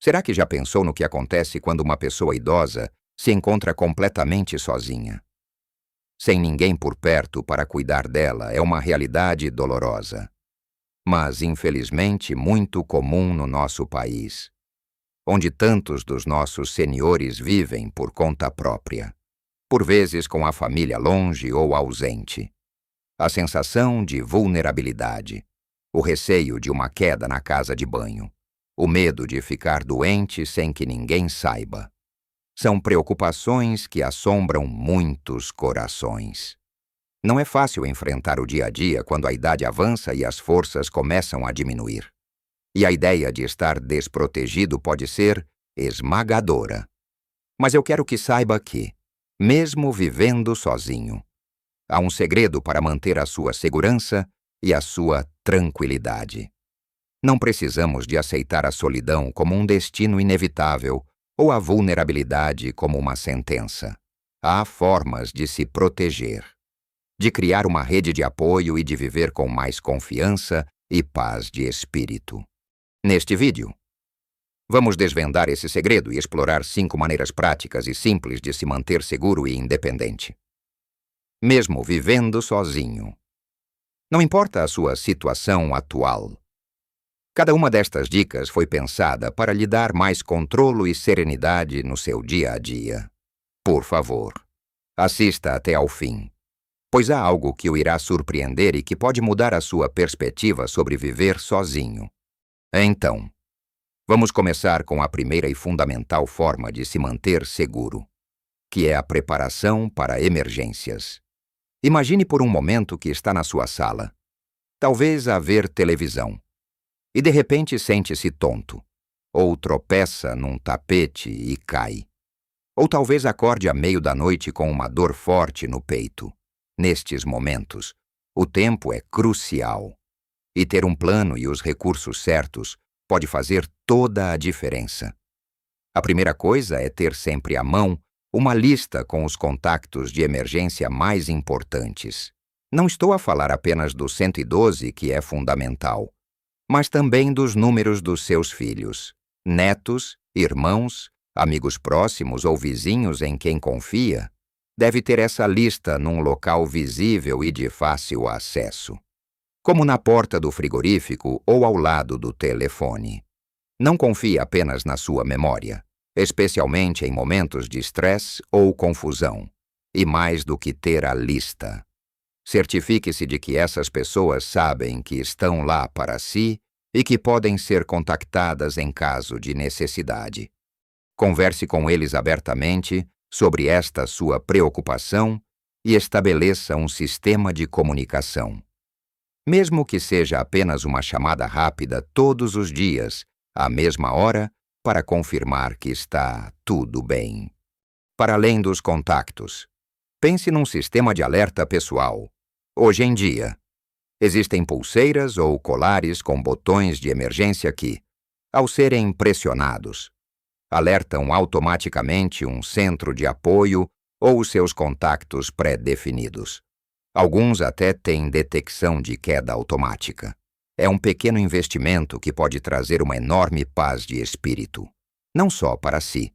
Será que já pensou no que acontece quando uma pessoa idosa se encontra completamente sozinha? Sem ninguém por perto para cuidar dela é uma realidade dolorosa, mas infelizmente muito comum no nosso país, onde tantos dos nossos seniores vivem por conta própria, por vezes com a família longe ou ausente. A sensação de vulnerabilidade, o receio de uma queda na casa de banho, o medo de ficar doente sem que ninguém saiba. São preocupações que assombram muitos corações. Não é fácil enfrentar o dia a dia quando a idade avança e as forças começam a diminuir. E a ideia de estar desprotegido pode ser esmagadora. Mas eu quero que saiba que, mesmo vivendo sozinho, há um segredo para manter a sua segurança e a sua tranquilidade. Não precisamos de aceitar a solidão como um destino inevitável ou a vulnerabilidade como uma sentença. Há formas de se proteger, de criar uma rede de apoio e de viver com mais confiança e paz de espírito. Neste vídeo, vamos desvendar esse segredo e explorar 5 maneiras práticas e simples de se manter seguro e independente. Mesmo vivendo sozinho. Não importa a sua situação atual. Cada uma destas dicas foi pensada para lhe dar mais controle e serenidade no seu dia a dia. Por favor, assista até ao fim, pois há algo que o irá surpreender e que pode mudar a sua perspectiva sobre viver sozinho. Então, vamos começar com a primeira e fundamental forma de se manter seguro, que é a preparação para emergências. Imagine por um momento que está na sua sala, talvez a ver televisão, e de repente sente-se tonto, ou tropeça num tapete e cai. Ou talvez acorde à meio da noite com uma dor forte no peito. Nestes momentos, o tempo é crucial, e ter um plano e os recursos certos pode fazer toda a diferença. A primeira coisa é ter sempre à mão uma lista com os contactos de emergência mais importantes. Não estou a falar apenas do 112, que é fundamental, mas também dos números dos seus filhos, netos, irmãos, amigos próximos ou vizinhos em quem confia. Deve ter essa lista num local visível e de fácil acesso, como na porta do frigorífico ou ao lado do telefone. Não confie apenas na sua memória, especialmente em momentos de estresse ou confusão. E mais do que ter a lista, certifique-se de que essas pessoas sabem que estão lá para si e que podem ser contactadas em caso de necessidade. Converse com eles abertamente sobre esta sua preocupação e estabeleça um sistema de comunicação. Mesmo que seja apenas uma chamada rápida todos os dias, à mesma hora, para confirmar que está tudo bem. Para além dos contactos, pense num sistema de alerta pessoal. Hoje em dia, existem pulseiras ou colares com botões de emergência que, ao serem pressionados, alertam automaticamente um centro de apoio ou os seus contactos pré-definidos. Alguns até têm detecção de queda automática. É um pequeno investimento que pode trazer uma enorme paz de espírito, não só para si,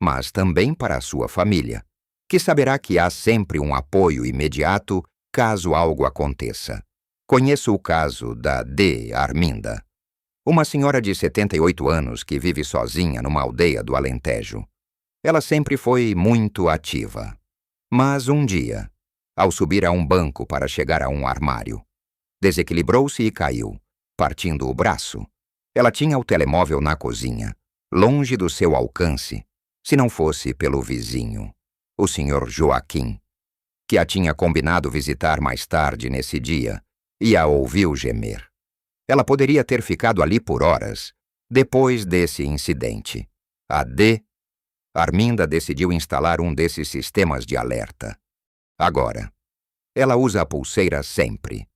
mas também para a sua família, que saberá que há sempre um apoio imediato caso algo aconteça. Conheço o caso da Arminda, uma senhora de 78 anos que vive sozinha numa aldeia do Alentejo. Ela sempre foi muito ativa. Mas um dia, ao subir a um banco para chegar a um armário, desequilibrou-se e caiu, partindo o braço. Ela tinha o telemóvel na cozinha, longe do seu alcance, se não fosse pelo vizinho, o Sr. Joaquim, que a tinha combinado visitar mais tarde nesse dia, e a ouviu gemer. Ela poderia ter ficado ali por horas, depois desse incidente. Arminda decidiu instalar um desses sistemas de alerta. Agora, ela usa a pulseira sempre.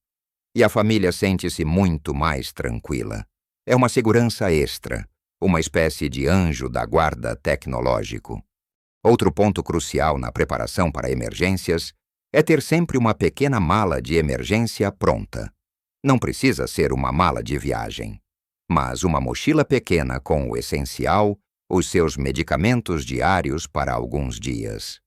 E a família sente-se muito mais tranquila. É uma segurança extra, uma espécie de anjo da guarda tecnológico. Outro ponto crucial na preparação para emergências é ter sempre uma pequena mala de emergência pronta. Não precisa ser uma mala de viagem. mas uma mochila pequena com o essencial, os seus medicamentos diários para alguns dias.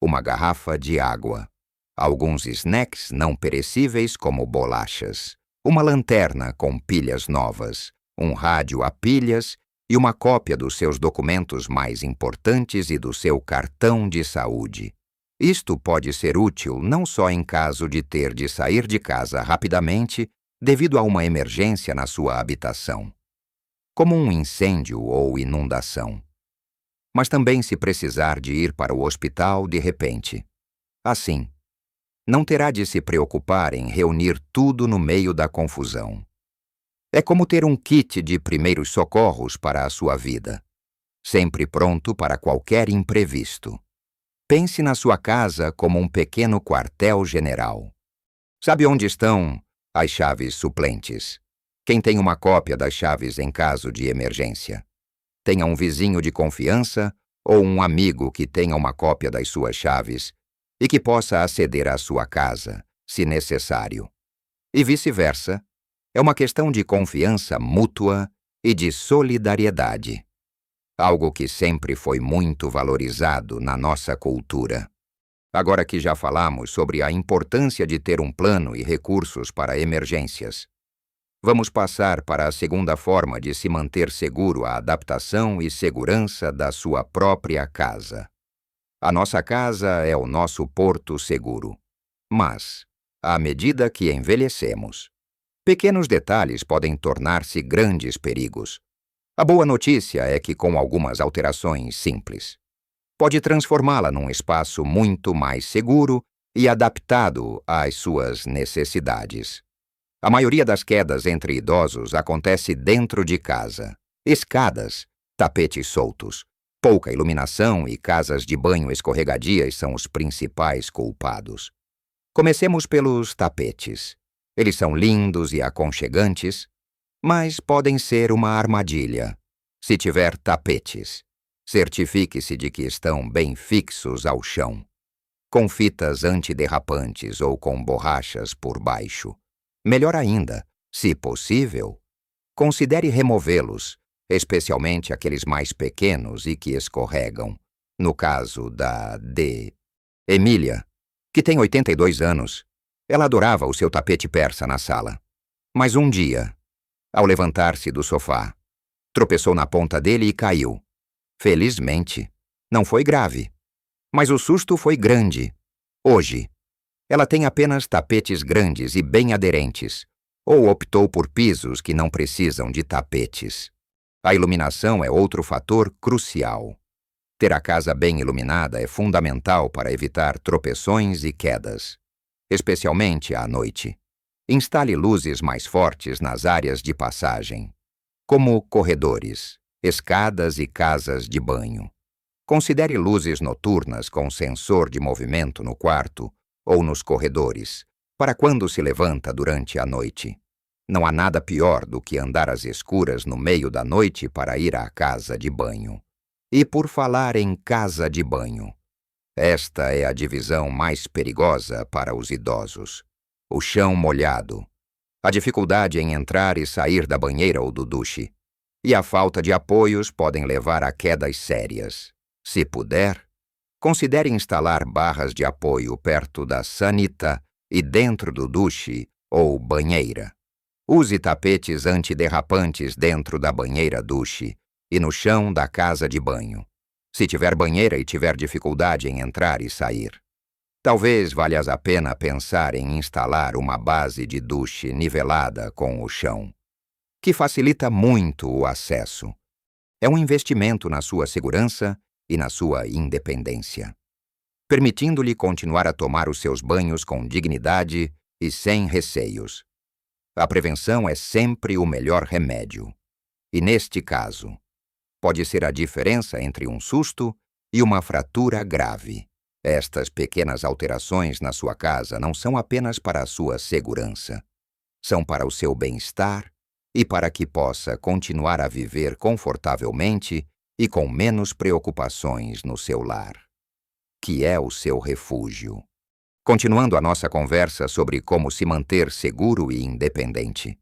Uma garrafa de água, alguns snacks não perecíveis como bolachas, uma lanterna com pilhas novas, um rádio a pilhas e uma cópia dos seus documentos mais importantes e do seu cartão de saúde. Isto pode ser útil não só em caso de ter de sair de casa rapidamente devido a uma emergência na sua habitação, como um incêndio ou inundação, mas também se precisar de ir para o hospital de repente. Assim, não terá de se preocupar em reunir tudo no meio da confusão. É como ter um kit de primeiros socorros para a sua vida, sempre pronto para qualquer imprevisto. Pense na sua casa como um pequeno quartel-general. Sabe onde estão as chaves suplentes? Quem tem uma cópia das chaves em caso de emergência? Tenha um vizinho de confiança ou um amigo que tenha uma cópia das suas chaves e que possa aceder à sua casa, se necessário. E vice-versa, é uma questão de confiança mútua e de solidariedade. Algo que sempre foi muito valorizado na nossa cultura. Agora que já falamos sobre a importância de ter um plano e recursos para emergências, vamos passar para a segunda forma de se manter seguro a adaptação e segurança da sua própria casa. A nossa casa é o nosso porto seguro. Mas, à medida que envelhecemos, pequenos detalhes podem tornar-se grandes perigos. A boa notícia é que, com algumas alterações simples, pode transformá-la num espaço muito mais seguro e adaptado às suas necessidades. A maioria das quedas entre idosos acontece dentro de casa. Escadas, tapetes soltos, pouca iluminação e casas de banho escorregadias são os principais culpados. Comecemos pelos tapetes. Eles são lindos e aconchegantes, mas podem ser uma armadilha. Se tiver tapetes, certifique-se de que estão bem fixos ao chão, com fitas antiderrapantes ou com borrachas por baixo. Melhor ainda, se possível, considere removê-los, especialmente aqueles mais pequenos e que escorregam. No caso da Emília, que tem 82 anos, ela adorava o seu tapete persa na sala. Mas um dia, ao levantar-se do sofá, tropeçou na ponta dele e caiu. Felizmente, não foi grave, mas o susto foi grande. Hoje, ela tem apenas tapetes grandes e bem aderentes, ou optou por pisos que não precisam de tapetes. A iluminação é outro fator crucial. Ter a casa bem iluminada é fundamental para evitar tropeções e quedas, especialmente à noite. Instale luzes mais fortes nas áreas de passagem, como corredores, escadas e casas de banho. Considere luzes noturnas com sensor de movimento no quarto ou nos corredores, para quando se levanta durante a noite. Não há nada pior do que andar às escuras no meio da noite para ir à casa de banho. E por falar em casa de banho, esta é a divisão mais perigosa para os idosos. O chão molhado, a dificuldade em entrar e sair da banheira ou do duche, e a falta de apoios podem levar a quedas sérias. Se puder, considere instalar barras de apoio perto da sanita e dentro do duche ou banheira. Use tapetes antiderrapantes dentro da banheira-duche e no chão da casa de banho, se tiver banheira e tiver dificuldade em entrar e sair. Talvez valha a pena pensar em instalar uma base de duche nivelada com o chão, que facilita muito o acesso. É um investimento na sua segurança e na sua independência, permitindo-lhe continuar a tomar os seus banhos com dignidade e sem receios. A prevenção é sempre o melhor remédio, e neste caso, pode ser a diferença entre um susto e uma fratura grave. Estas pequenas alterações na sua casa não são apenas para a sua segurança. São para o seu bem-estar e para que possa continuar a viver confortavelmente e com menos preocupações no seu lar, que é o seu refúgio. Continuando a nossa conversa sobre como se manter seguro e independente,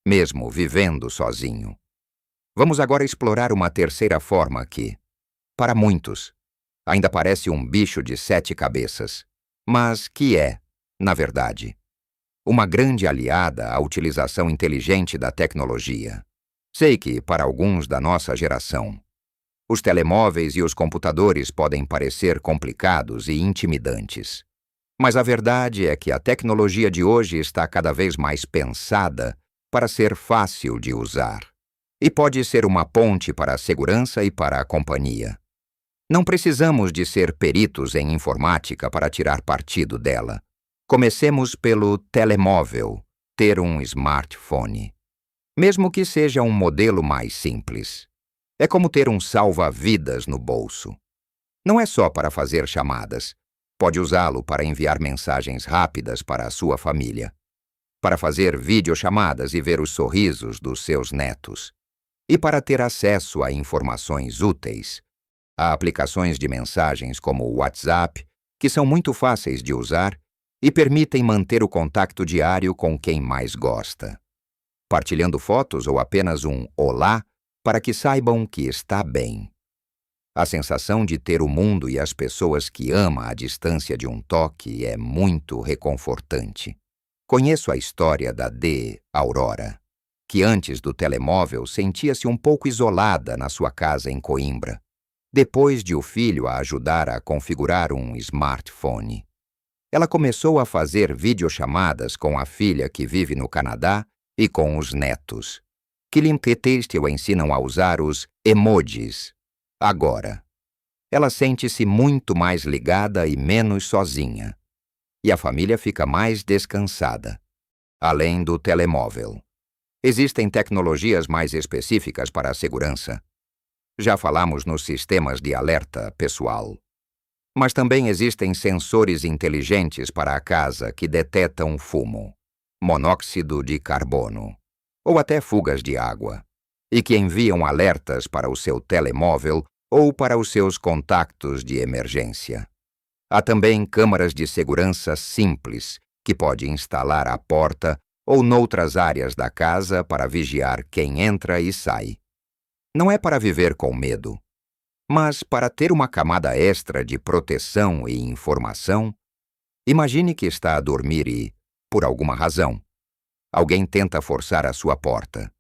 mesmo vivendo sozinho. Vamos agora explorar uma terceira forma que, para muitos, ainda parece um bicho de 7 cabeças, mas que é, na verdade, uma grande aliada à utilização inteligente da tecnologia. Sei que, para alguns da nossa geração, os telemóveis e os computadores podem parecer complicados e intimidantes. Mas a verdade é que a tecnologia de hoje está cada vez mais pensada para ser fácil de usar. E pode ser uma ponte para a segurança e para a companhia. Não precisamos de ser peritos em informática para tirar partido dela. Comecemos pelo telemóvel, ter um smartphone. Mesmo que seja um modelo mais simples. É como ter um salva-vidas no bolso. Não é só para fazer chamadas. Pode usá-lo para enviar mensagens rápidas para a sua família, para fazer videochamadas e ver os sorrisos dos seus netos, e para ter acesso a informações úteis. Há aplicações de mensagens como o WhatsApp, que são muito fáceis de usar e permitem manter o contato diário com quem mais gosta, partilhando fotos ou apenas um olá para que saibam que está bem. A sensação de ter o mundo e as pessoas que ama à distância de um toque é muito reconfortante. Conheço a história da Aurora, que antes do telemóvel sentia-se um pouco isolada na sua casa em Coimbra, depois de o filho a ajudar a configurar um smartphone. Ela começou a fazer videochamadas com a filha que vive no Canadá e com os netos, que lhe o ensinam a usar os emojis. Agora, ela sente-se muito mais ligada e menos sozinha, e a família fica mais descansada. Além do telemóvel, existem tecnologias mais específicas para a segurança. Já falamos nos sistemas de alerta pessoal. Mas também existem sensores inteligentes para a casa que detectam fumo, monóxido de carbono, ou até fugas de água, e que enviam alertas para o seu telemóvel ou para os seus contactos de emergência. Há também câmaras de segurança simples, que pode instalar à porta ou noutras áreas da casa para vigiar quem entra e sai. Não é para viver com medo, mas para ter uma camada extra de proteção e informação. Imagine que está a dormir e, por alguma razão, alguém tenta forçar a sua porta.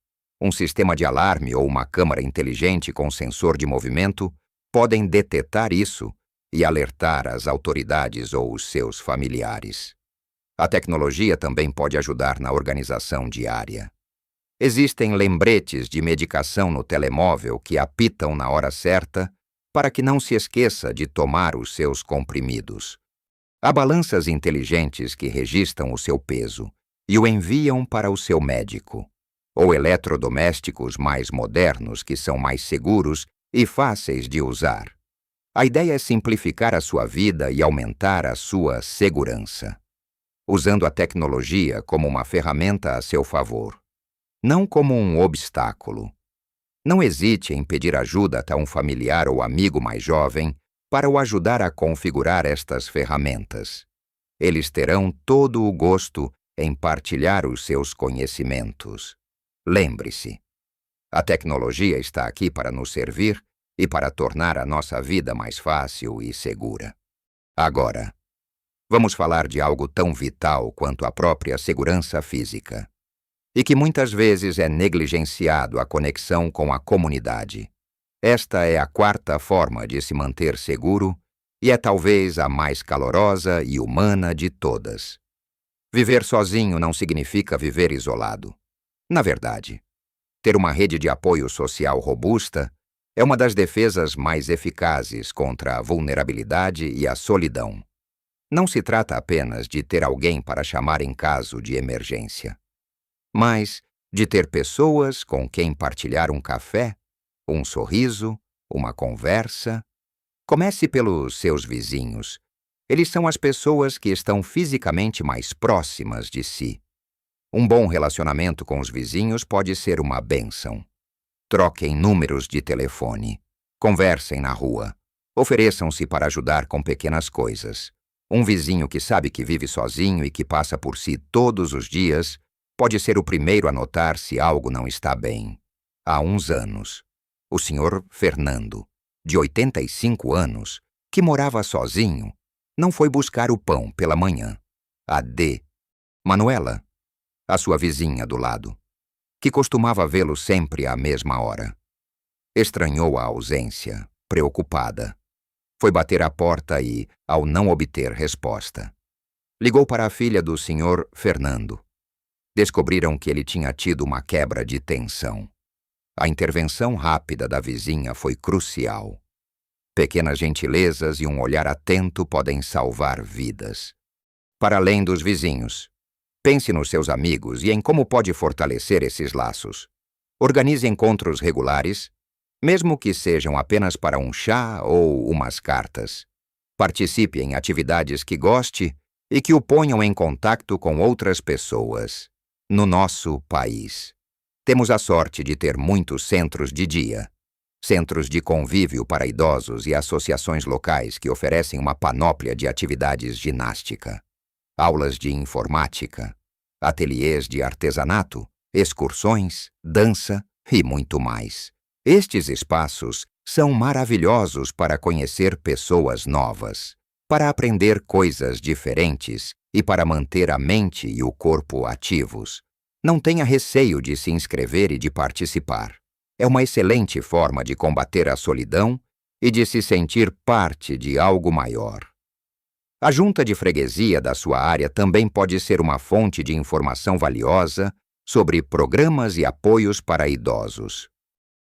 Um sistema de alarme ou uma câmara inteligente com sensor de movimento podem detectar isso e alertar as autoridades ou os seus familiares. A tecnologia também pode ajudar na organização diária. Existem lembretes de medicação no telemóvel que apitam na hora certa para que não se esqueça de tomar os seus comprimidos. Há balanças inteligentes que registram o seu peso e o enviam para o seu médico, ou eletrodomésticos mais modernos que são mais seguros e fáceis de usar. A ideia é simplificar a sua vida e aumentar a sua segurança, usando a tecnologia como uma ferramenta a seu favor, não como um obstáculo. Não hesite em pedir ajuda a um familiar ou amigo mais jovem para o ajudar a configurar estas ferramentas. Eles terão todo o gosto em partilhar os seus conhecimentos. Lembre-se, a tecnologia está aqui para nos servir e para tornar a nossa vida mais fácil e segura. Agora, vamos falar de algo tão vital quanto a própria segurança física, e que muitas vezes é negligenciado: a conexão com a comunidade. Esta é a quarta forma de se manter seguro e é talvez a mais calorosa e humana de todas. Viver sozinho não significa viver isolado. Na verdade, ter uma rede de apoio social robusta é uma das defesas mais eficazes contra a vulnerabilidade e a solidão. Não se trata apenas de ter alguém para chamar em caso de emergência, mas de ter pessoas com quem partilhar um café, um sorriso, uma conversa. Comece pelos seus vizinhos. Eles são as pessoas que estão fisicamente mais próximas de si. Um bom relacionamento com os vizinhos pode ser uma bênção. Troquem números de telefone. Conversem na rua. Ofereçam-se para ajudar com pequenas coisas. Um vizinho que sabe que vive sozinho e que passa por si todos os dias pode ser o primeiro a notar se algo não está bem. Há uns anos, o Sr. Fernando, de 85 anos, que morava sozinho, não foi buscar o pão pela manhã. A D. Manuela, a sua vizinha do lado, que costumava vê-lo sempre à mesma hora, estranhou a ausência, preocupada. Foi bater à porta e, ao não obter resposta, ligou para a filha do Sr. Fernando. Descobriram que ele tinha tido uma quebra de tensão. A intervenção rápida da vizinha foi crucial. Pequenas gentilezas e um olhar atento podem salvar vidas. Para além dos vizinhos, pense nos seus amigos e em como pode fortalecer esses laços. Organize encontros regulares, mesmo que sejam apenas para um chá ou umas cartas. Participe em atividades que goste e que o ponham em contato com outras pessoas. No nosso país, temos a sorte de ter muitos centros de dia, centros de convívio para idosos e associações locais que oferecem uma panóplia de atividades ginástica, aulas de informática, ateliês de artesanato, excursões, dança e muito mais. Estes espaços são maravilhosos para conhecer pessoas novas, para aprender coisas diferentes e para manter a mente e o corpo ativos. Não tenha receio de se inscrever e de participar. É uma excelente forma de combater a solidão e de se sentir parte de algo maior. A junta de freguesia da sua área também pode ser uma fonte de informação valiosa sobre programas e apoios para idosos.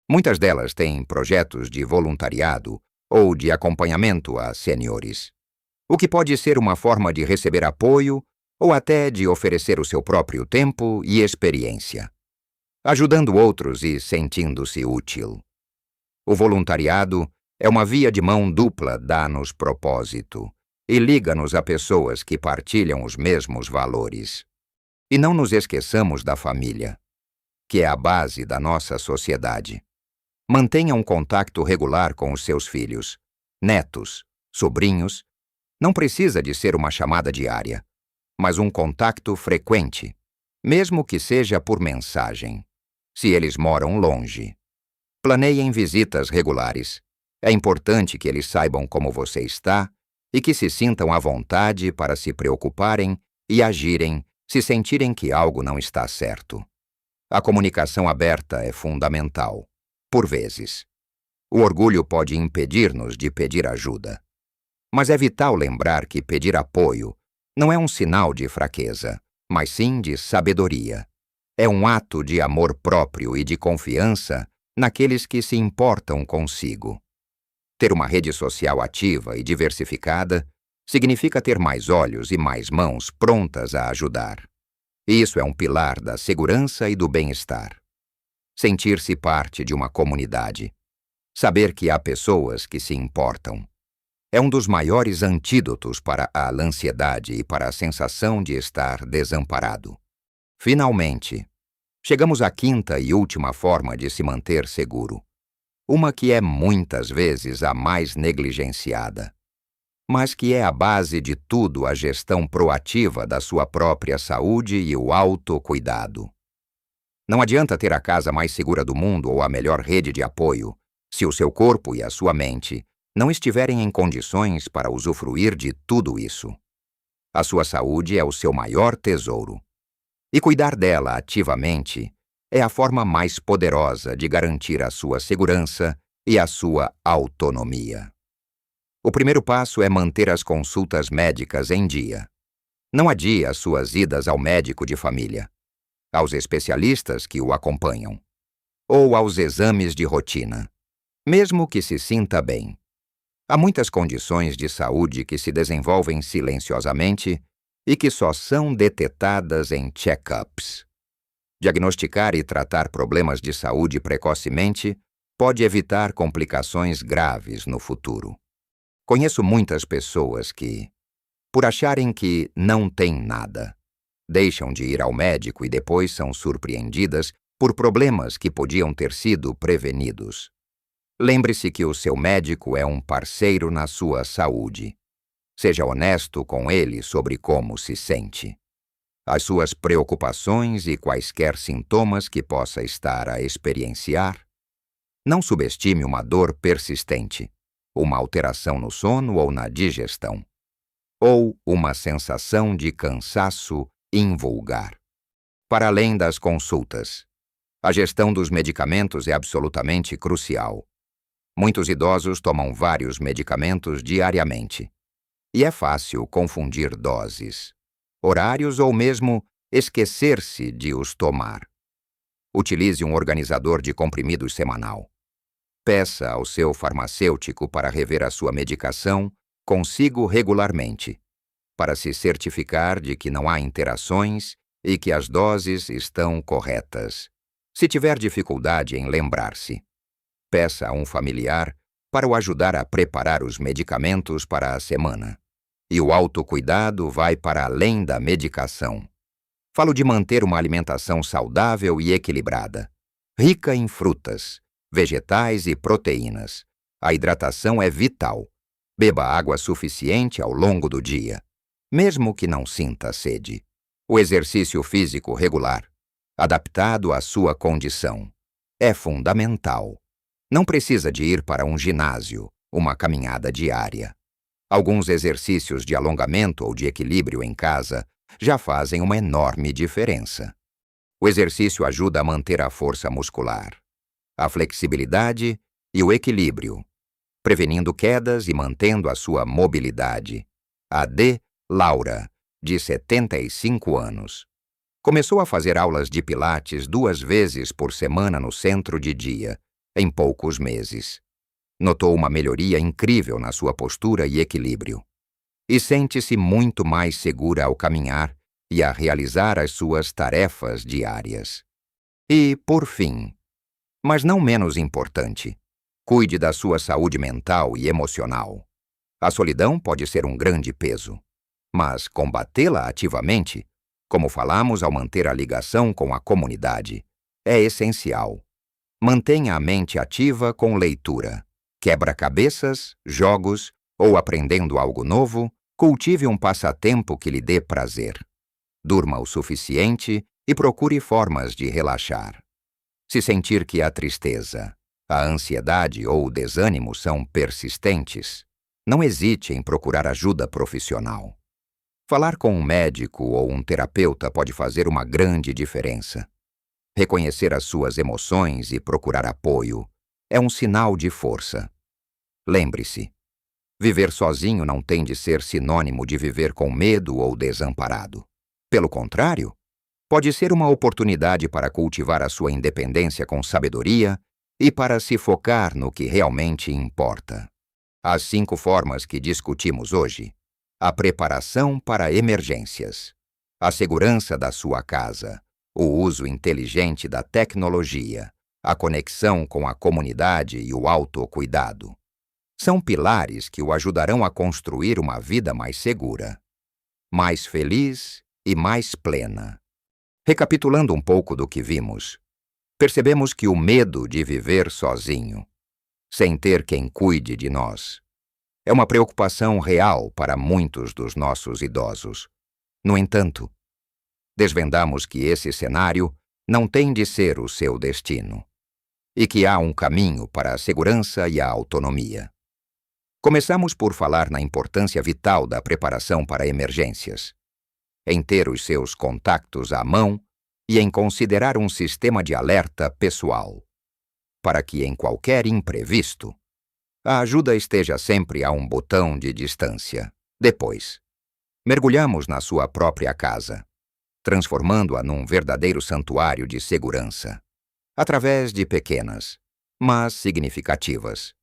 Muitas delas têm projetos de voluntariado ou de acompanhamento a seniores, o que pode ser uma forma de receber apoio ou até de oferecer o seu próprio tempo e experiência, ajudando outros e sentindo-se útil. O voluntariado é uma via de mão dupla, dá-nos propósito e liga-nos a pessoas que partilham os mesmos valores. E não nos esqueçamos da família, que é a base da nossa sociedade. Mantenha um contato regular com os seus filhos, netos, sobrinhos. Não precisa de ser uma chamada diária, mas um contato frequente, mesmo que seja por mensagem, se eles moram longe. Planeiem visitas regulares. É importante que eles saibam como você está e que se sintam à vontade para se preocuparem e agirem se sentirem que algo não está certo. A comunicação aberta é fundamental. Por vezes, o orgulho pode impedir-nos de pedir ajuda. Mas é vital lembrar que pedir apoio não é um sinal de fraqueza, mas sim de sabedoria. É um ato de amor próprio e de confiança naqueles que se importam consigo. Ter uma rede social ativa e diversificada significa ter mais olhos e mais mãos prontas a ajudar. Isso é um pilar da segurança e do bem-estar. Sentir-se parte de uma comunidade. Saber que há pessoas que se importam. É um dos maiores antídotos para a ansiedade e para a sensação de estar desamparado. Finalmente, chegamos à quinta e última forma de se manter seguro. Uma que é muitas vezes a mais negligenciada, mas que é a base de tudo, a gestão proativa da sua própria saúde e o autocuidado. Não adianta ter a casa mais segura do mundo ou a melhor rede de apoio, se o seu corpo e a sua mente não estiverem em condições para usufruir de tudo isso. A sua saúde é o seu maior tesouro. E cuidar dela ativamente é a forma mais poderosa de garantir a sua segurança e a sua autonomia. O primeiro passo é manter as consultas médicas em dia. Não adie as suas idas ao médico de família, aos especialistas que o acompanham, ou aos exames de rotina, mesmo que se sinta bem. Há muitas condições de saúde que se desenvolvem silenciosamente e que só são detectadas em check-ups. Diagnosticar e tratar problemas de saúde precocemente pode evitar complicações graves no futuro. Conheço muitas pessoas que, por acharem que não têm nada, deixam de ir ao médico e depois são surpreendidas por problemas que podiam ter sido prevenidos. Lembre-se que o seu médico é um parceiro na sua saúde. Seja honesto com ele sobre como se sente. as suas preocupações e quaisquer sintomas que possa estar a experienciar. Não subestime uma dor persistente, uma alteração no sono ou na digestão, ou uma sensação de cansaço invulgar. Para além das consultas, a gestão dos medicamentos é absolutamente crucial. Muitos idosos tomam vários medicamentos diariamente, e é fácil confundir doses, horários ou mesmo esquecer-se de os tomar. Utilize um organizador de comprimidos semanal. Peça ao seu farmacêutico para rever a sua medicação consigo regularmente, para se certificar de que não há interações e que as doses estão corretas. Se tiver dificuldade em lembrar-se, peça a um familiar para o ajudar a preparar os medicamentos para a semana. E o autocuidado vai para além da medicação. Falo de manter uma alimentação saudável e equilibrada, rica em frutas, vegetais e proteínas. A hidratação é vital. Beba água suficiente ao longo do dia, mesmo que não sinta sede. O exercício físico regular, adaptado à sua condição, é fundamental. Não precisa de ir para um ginásio, uma caminhada diária. Alguns exercícios de alongamento ou de equilíbrio em casa já fazem uma enorme diferença. O exercício ajuda a manter a força muscular, a flexibilidade e o equilíbrio, prevenindo quedas e mantendo a sua mobilidade. A D. Laura, de 75 anos, começou a fazer aulas de pilates 2 vezes por semana no centro de dia, em poucos meses. Notou uma melhoria incrível na sua postura e equilíbrio, e sente-se muito mais segura ao caminhar e a realizar as suas tarefas diárias. E, por fim, mas não menos importante, cuide da sua saúde mental e emocional. A solidão pode ser um grande peso, mas combatê-la ativamente, como falamos ao manter a ligação com a comunidade, é essencial. Mantenha a mente ativa com leitura, quebra-cabeças, jogos ou aprendendo algo novo. Cultive um passatempo que lhe dê prazer. Durma o suficiente e procure formas de relaxar. Se sentir que a tristeza, a ansiedade ou o desânimo são persistentes, não hesite em procurar ajuda profissional. Falar com um médico ou um terapeuta pode fazer uma grande diferença. Reconhecer as suas emoções e procurar apoio é um sinal de força. Lembre-se, viver sozinho não tem de ser sinônimo de viver com medo ou desamparado. Pelo contrário, pode ser uma oportunidade para cultivar a sua independência com sabedoria e para se focar no que realmente importa. As 5 formas que discutimos hoje: a preparação para emergências, a segurança da sua casa, o uso inteligente da tecnologia, a conexão com a comunidade e o autocuidado. São pilares que o ajudarão a construir uma vida mais segura, mais feliz e mais plena. Recapitulando um pouco do que vimos, percebemos que o medo de viver sozinho, sem ter quem cuide de nós, é uma preocupação real para muitos dos nossos idosos. No entanto, desvendamos que esse cenário não tem de ser o seu destino, e que há um caminho para a segurança e a autonomia. Começamos por falar na importância vital da preparação para emergências, em ter os seus contactos à mão e em considerar um sistema de alerta pessoal, para que, em qualquer imprevisto, a ajuda esteja sempre a um botão de distância. Depois, mergulhamos na sua própria casa, transformando-a num verdadeiro santuário de segurança, através de pequenas, mas significativas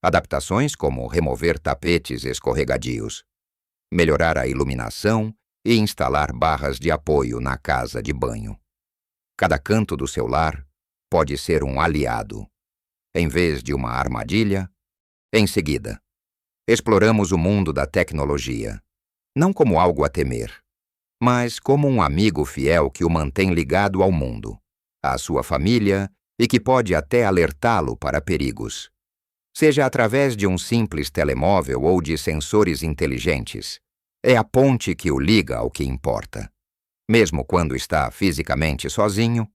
adaptações como remover tapetes escorregadios, melhorar a iluminação e instalar barras de apoio na casa de banho. Cada canto do seu lar pode ser um aliado, em vez de uma armadilha. Em seguida, exploramos o mundo da tecnologia, não como algo a temer, mas como um amigo fiel que o mantém ligado ao mundo, à sua família e que pode até alertá-lo para perigos. Seja através de um simples telemóvel ou de sensores inteligentes, é a ponte que o liga ao que importa. Mesmo quando está fisicamente sozinho,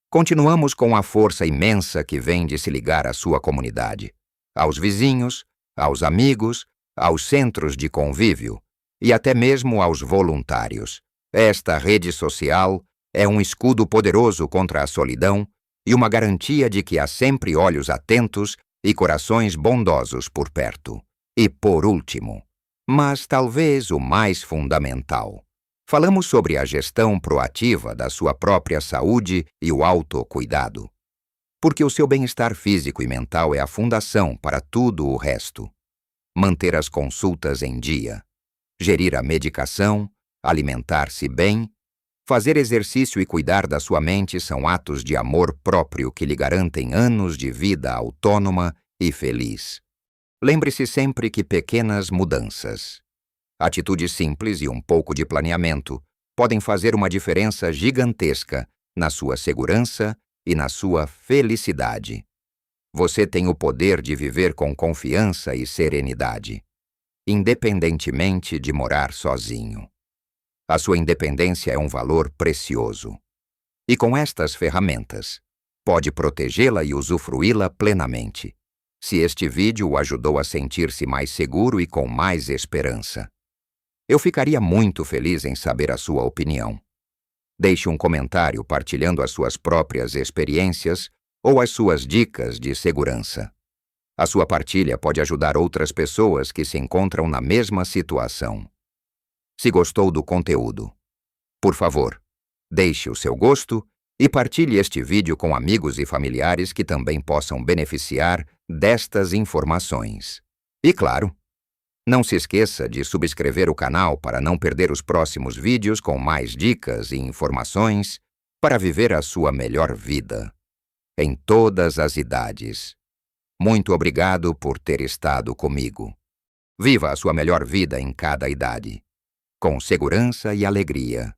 continuamos com a força imensa que vem de se ligar à sua comunidade, aos vizinhos, aos amigos, aos centros de convívio e até mesmo aos voluntários. Esta rede social é um escudo poderoso contra a solidão e uma garantia de que há sempre olhos atentos e corações bondosos por perto. E por último, mas talvez o mais fundamental, falamos sobre a gestão proativa da sua própria saúde e o autocuidado. Porque o seu bem-estar físico e mental é a fundação para tudo o resto. Manter as consultas em dia, gerir a medicação, alimentar-se bem, fazer exercício e cuidar da sua mente são atos de amor próprio que lhe garantem anos de vida autônoma e feliz. Lembre-se sempre que pequenas mudanças, atitudes simples e um pouco de planeamento podem fazer uma diferença gigantesca na sua segurança e na sua felicidade. Você tem o poder de viver com confiança e serenidade, independentemente de morar sozinho. A sua independência é um valor precioso. E com estas ferramentas, pode protegê-la e usufruí-la plenamente. Se este vídeo o ajudou a sentir-se mais seguro e com mais esperança, eu ficaria muito feliz em saber a sua opinião. Deixe um comentário partilhando as suas próprias experiências ou as suas dicas de segurança. A sua partilha pode ajudar outras pessoas que se encontram na mesma situação. Se gostou do conteúdo, por favor, deixe o seu gosto e partilhe este vídeo com amigos e familiares que também possam beneficiar destas informações. E claro, não se esqueça de subscrever o canal para não perder os próximos vídeos com mais dicas e informações para viver a sua melhor vida, em todas as idades. Muito obrigado por ter estado comigo. Viva a sua melhor vida em cada idade, com segurança e alegria.